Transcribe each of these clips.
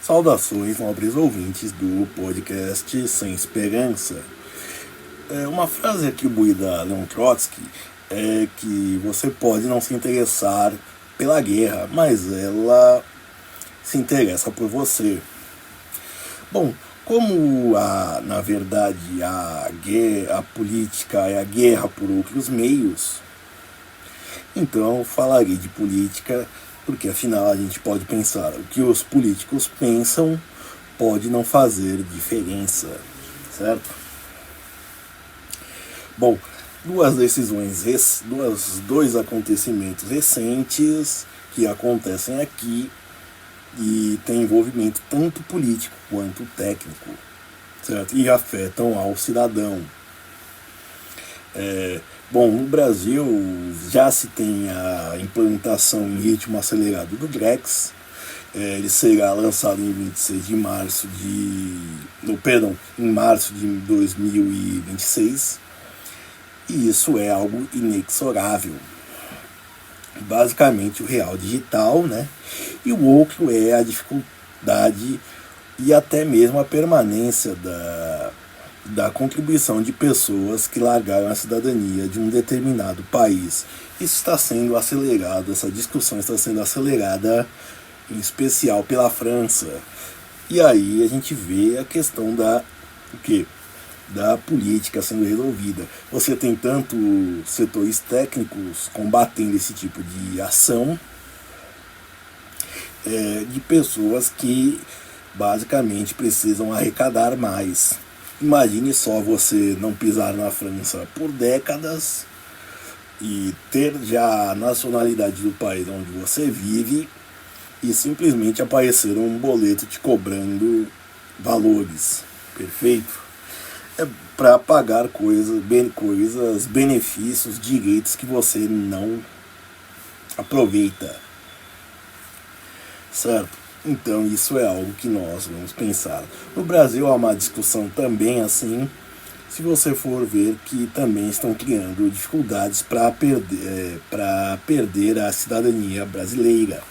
Saudações, nobres ouvintes do podcast Sem Esperança. Uma frase atribuída a Leon Trotsky é que você pode não se interessar pela guerra, mas ela se interessa por você. Bom, como na verdade a política é a guerra por outros meios, então eu falarei de política, porque afinal a gente pode pensar o que os políticos pensam pode não fazer diferença, certo? Bom, dois acontecimentos recentes que acontecem aqui e tem envolvimento tanto político quanto técnico, certo? E afetam ao cidadão. Bom, no Brasil já se tem a implementação em ritmo acelerado do Drex. Ele será lançado em 26 de março em março de 2026. E isso é algo inexorável. Basicamente o real digital, né? E o outro é a dificuldade e até mesmo a permanência da contribuição de pessoas que largaram a cidadania de um determinado país. Isso está sendo acelerado, essa discussão está sendo acelerada em especial pela França. E aí a gente vê a questão da política sendo resolvida. Você tem tanto setores técnicos combatendo esse tipo de ação, de pessoas que basicamente precisam arrecadar mais. Imagine só você não pisar na França por décadas e ter já a nacionalidade do país onde você vive e simplesmente aparecer um boleto te cobrando valores. Perfeito? É para pagar coisas, benefícios, direitos que você não aproveita. Certo? Então isso é algo que nós vamos pensar. No Brasil há uma discussão também assim, se você for ver que também estão criando dificuldades para perder a cidadania brasileira.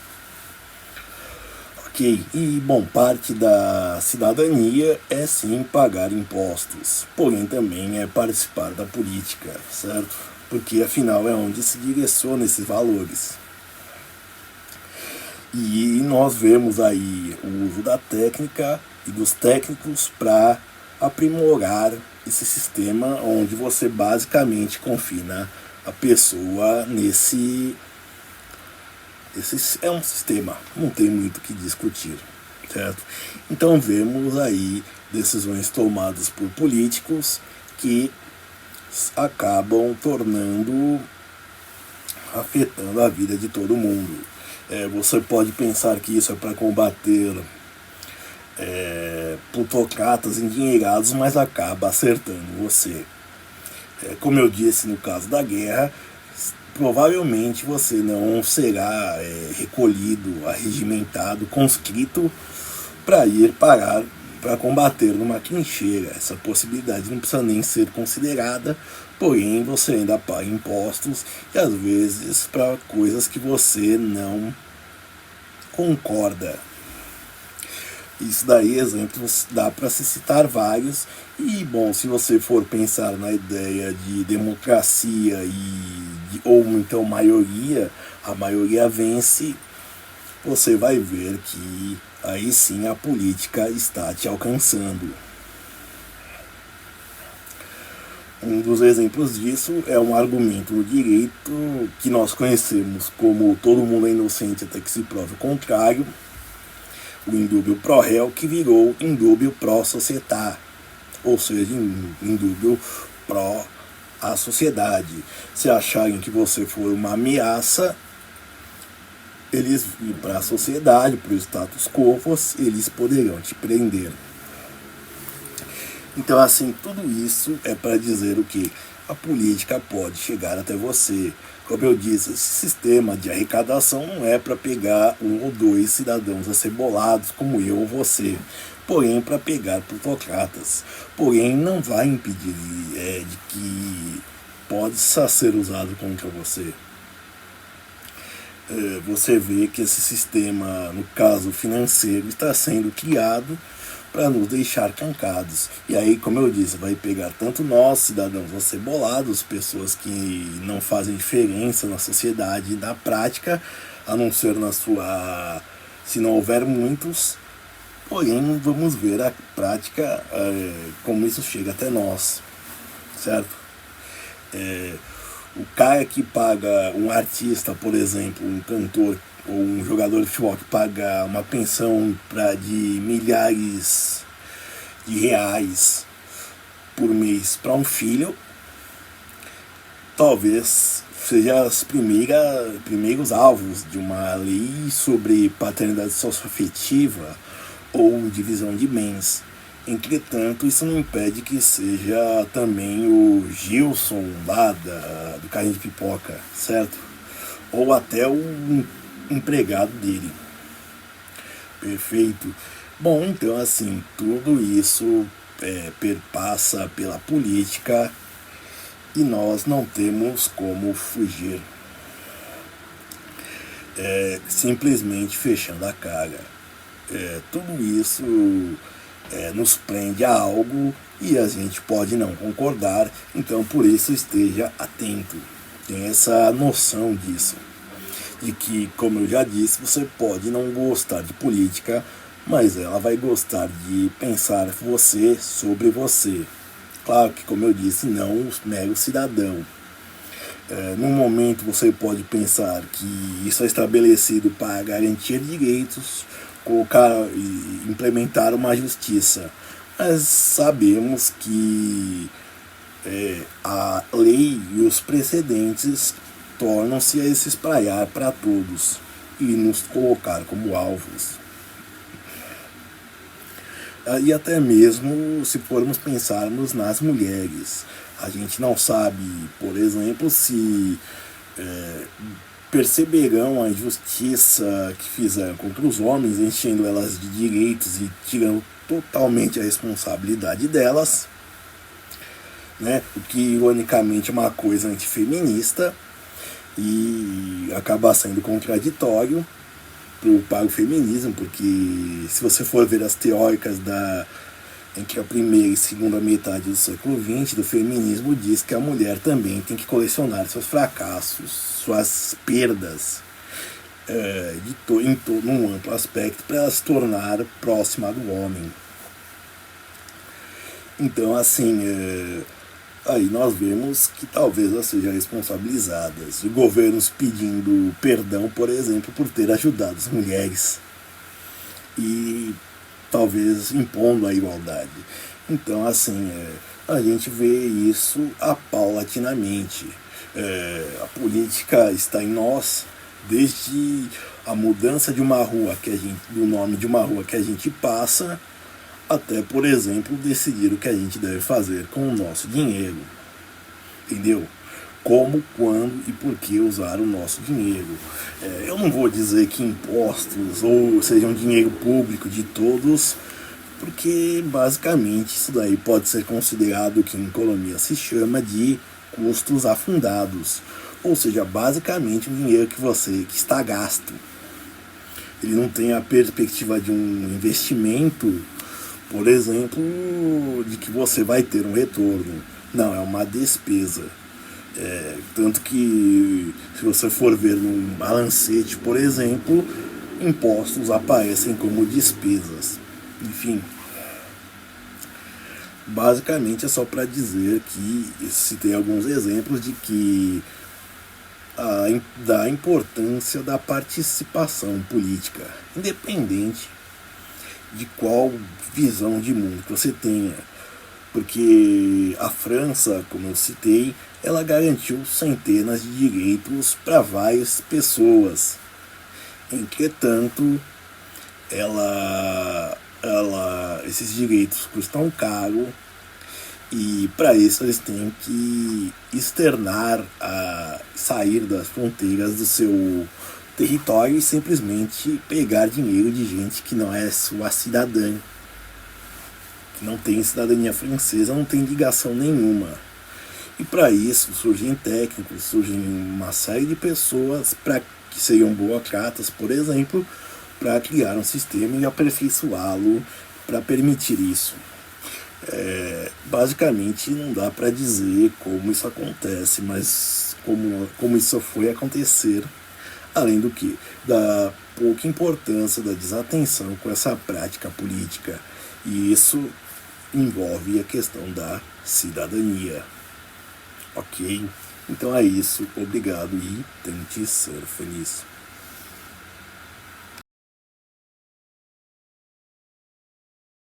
Ok, e bom, parte da cidadania é sim pagar impostos, porém também é participar da política, certo? Porque afinal é onde se direciona esses valores. E nós vemos aí o uso da técnica e dos técnicos para aprimorar esse sistema onde você basicamente confina a pessoa nesse... Esse é um sistema, não tem muito o que discutir, certo? Então vemos aí decisões tomadas por políticos que acabam afetando a vida de todo mundo. Você pode pensar que isso é para combater plutocratas endinheirados, mas acaba acertando você. Como eu disse no caso da guerra, provavelmente você não será recolhido, arregimentado, conscrito para ir para combater numa trincheira. Essa possibilidade não precisa nem ser considerada, porém você ainda paga impostos e às vezes para coisas que você não concorda. Isso daí, exemplos, dá para se citar vários. E, bom, se você for pensar na ideia de democracia ou então maioria, a maioria vence, você vai ver que aí sim a política está te alcançando. Um dos exemplos disso é um argumento no direito que nós conhecemos como todo mundo é inocente até que se prove o contrário, o indúbio pro réu, que virou indúbio pro società, ou seja, indúbio pró a sociedade. Se acharem que você for uma ameaça, eles para a sociedade, para o status quo, eles poderão te prender. Então, assim, tudo isso é para dizer o que? A política pode chegar até você. Como eu disse, esse sistema de arrecadação não é para pegar um ou dois cidadãos acebolados como eu ou você, porém para pegar plutocratas. Porém, não vai impedir de que pode ser usado contra você. você vê que esse sistema, no caso financeiro, está sendo criado para nos deixar cancados. E aí, como eu disse, vai pegar tanto nós, cidadãos acebolados, pessoas que não fazem diferença na sociedade na prática, a não ser na sua... se não houver muitos, porém vamos ver a prática, como isso chega até nós, certo? O cara que paga um artista, por exemplo, um cantor ou um jogador de futebol que paga uma pensão de milhares de reais por mês para um filho, talvez seja os primeiros alvos de uma lei sobre paternidade socioafetiva ou divisão de bens. Entretanto, isso não impede que seja também o Gilson lá do carrinho de pipoca, certo? Ou até o empregado dele. Perfeito. Bom, então assim, tudo isso perpassa pela política e nós não temos como fugir. Simplesmente fechando a cara. Tudo isso nos prende a algo e a gente pode não concordar, então por isso esteja atento. Tem essa noção disso. De que, como eu já disse, você pode não gostar de política, mas ela vai gostar de pensar você sobre você. Claro que, como eu disse, não o mero cidadão. Num momento você pode pensar que isso é estabelecido para garantir direitos, colocar e implementar uma justiça, mas sabemos que a lei e os precedentes tornam-se a se espraiar para todos e nos colocar como alvos. E até mesmo se formos pensarmos nas mulheres, a gente não sabe, por exemplo, se perceberão a injustiça que fizeram contra os homens, enchendo elas de direitos e tirando totalmente a responsabilidade delas, né? O que ironicamente é uma coisa antifeminista e acaba sendo contraditório para o feminismo, porque se você for ver as teóricas entre a primeira e segunda metade do século XX, do feminismo diz que a mulher também tem que colecionar seus fracassos, suas perdas, num amplo aspecto, para ela se tornar próxima do homem. Então, assim, aí nós vemos que talvez elas sejam responsabilizadas. Os governos pedindo perdão, por exemplo, por ter ajudado as mulheres e talvez impondo a igualdade. Então, assim, a gente vê isso paulatinamente. A política está em nós, desde a mudança de uma rua do nome de uma rua que a gente passa, até, por exemplo, decidir o que a gente deve fazer com o nosso dinheiro. Entendeu? Como, quando e por que usar o nosso dinheiro. Eu não vou dizer que impostos ou seja um dinheiro público de todos, porque basicamente isso daí pode ser considerado o que em economia se chama de custos afundados. Ou seja, basicamente um dinheiro que está gasto. Ele não tem a perspectiva de um investimento, por exemplo, de que você vai ter um retorno. Não, é uma despesa. Tanto que, se você for ver num balancete, por exemplo, impostos aparecem como despesas. Enfim, basicamente é só para dizer que se tem alguns exemplos de que da importância da participação política, independente de qual visão de mundo que você tenha, porque a França, como eu citei, ela garantiu centenas de direitos para várias pessoas. Entretanto, esses direitos custam caro e para isso eles têm que sair das fronteiras do seu território e simplesmente pegar dinheiro de gente que não é sua cidadã, que não tem cidadania francesa, não tem ligação nenhuma. E para isso surgem técnicos, surgem uma série de pessoas para que seriam burocratas, por exemplo, para criar um sistema e aperfeiçoá-lo para permitir isso. Basicamente não dá para dizer como isso acontece, mas como isso foi acontecer, além do que da pouca importância, da desatenção com essa prática política, e isso envolve a questão da cidadania. Ok? Então é isso, obrigado e tente ser feliz.